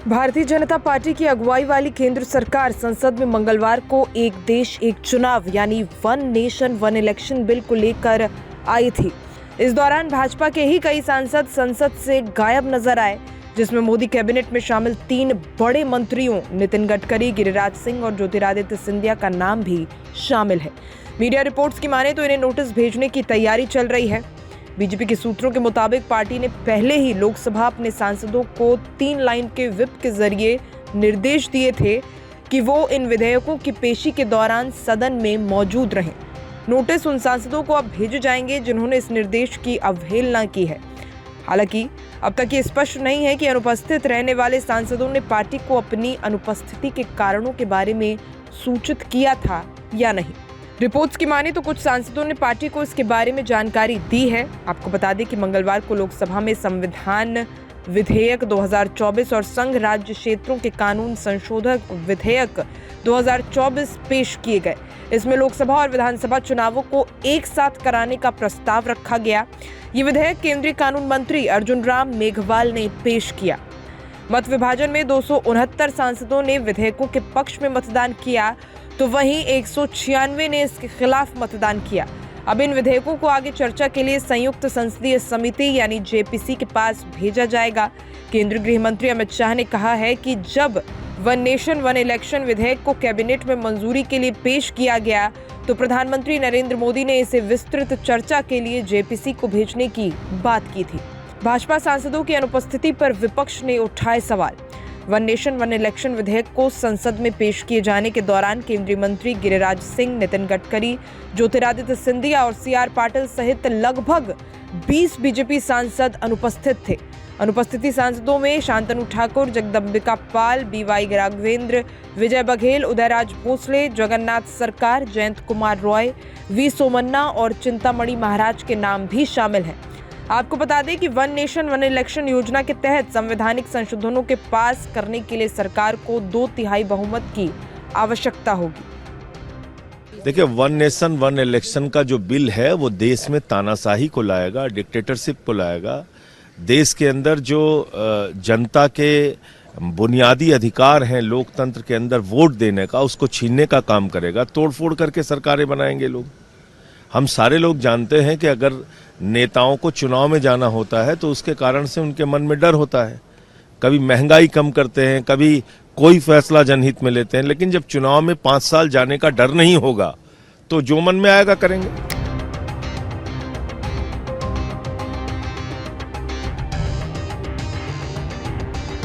Bharatiya Janata party की अगुवाई वाली केंद्र सरकार संसद में मंगलवार को एक देश एक चुनाव यानी one nation one election bill को लेकर आई थी। इस दौरान भाजपा के ही कई सांसद संसद से गायब नजर आए, जिसमें मोदी कैबिनेट में शामिल 3 बड़े मंत्रियों नितिन गडकरी, गिरिराज सिंह और ज्योतिरादित्य सिंधिया का नाम भी शामिल है। मीडिया रिपोर्ट्स की माने तो इन्हें नोटिस भेजने की तैयारी चल रही है। बीजेपी के सूत्रों के मुताबिक पार्टी ने पहले ही लोकसभा अपने सांसदों को 3 लाइन के व्हिप के जरिए निर्देश दिए थे कि वो इन विधेयकों की पेशी के दौरान सदन में मौजूद रहें। नोटिस उन सांसदों को अब भेजे जाएंगे जिन्होंने इस निर्देश की अवहेलना की है। हालांकि अब तक ये स्पष्ट नहीं है कि अनुपस्थित रहने वाले सांसदों ने पार्टी को अपनी अनुपस्थिति के कारणों के बारे में सूचित किया था या नहीं। रिपोर्ट्स की माने तो कुछ सांसदों ने पार्टी को इसके बारे में जानकारी दी है। आपको बता दें कि मंगलवार को लोकसभा में संविधान विधेयक 2024 और संघ राज्य क्षेत्रों के कानून संशोधक विधेयक 2024 पेश किए गए। इसमें लोकसभा और विधानसभा चुनावों को एक साथ कराने का प्रस्ताव रखा गया। ये विधेयक केंद्रीय कानून मंत्री अर्जुन राम मेघवाल ने पेश किया। मत विभाजन में 269 सांसदों ने विधेयकों के पक्ष में मतदान किया, तो वहीं 196 ने इसके खिलाफ मतदान किया। अब इन विधेयकों को आगे चर्चा के लिए संयुक्त संसदीय समिति यानी जेपीसी के पास भेजा जाएगा। केंद्रीय गृह मंत्री अमित शाह ने कहा है कि जब वन नेशन वन इलेक्शन विधेयक को कैबिनेट में मंजूरी के लिए पेश किया गया, तो प्रधानमंत्री नरेंद्र मोदी ने इसे विस्तृत चर्चा के लिए जेपीसी को भेजने की बात की थी। भाजपा सांसदों की अनुपस्थिति पर विपक्ष ने उठाए सवाल। वन नेशन वन इलेक्शन विधेयक को संसद में पेश किए जाने के दौरान केंद्रीय मंत्री गिरिराज सिंह, नितिन गडकरी, ज्योतिरादित्य सिंधिया और सीआर पाटिल सहित लगभग 20 बीजेपी सांसद अनुपस्थित थे। अनुपस्थिति सांसदों में शांतनु ठाकुर, जगदम्बिका पाल, बीवाई राघवेंद्र, विजय बघेल, उदयराज भोसले, जगन्नाथ सरकार, जयंत कुमार रॉय, वी सोमन्ना और चिंतामणि महाराज के नाम भी शामिल हैं। आपको बता दें कि वन नेशन वन इलेक्शन योजना के तहत संवैधानिक संशोधनों के पास करने के लिए सरकार को 2/3 बहुमत की आवश्यकता होगी। देखिए, वन नेशन वन इलेक्शन का जो बिल है वो देश में तानाशाही को लाएगा, डिक्टेटरशिप को लाएगा। देश के अंदर जो जनता के बुनियादी अधिकार हैं लोकतंत्र के अंदर वोट देने का, उसको छीनने का काम करेगा। तोड़फोड़ करके सरकारें बनाएंगे लोग। हम सारे लोग जानते हैं कि अगर नेताओं को चुनाव में जाना होता है तो उसके कारण से उनके मन में डर होता है। कभी महंगाई कम करते हैं, कभी कोई फैसला जनहित में लेते हैं, लेकिन जब चुनाव में 5 साल जाने का डर नहीं होगा तो जो मन में आएगा करेंगे।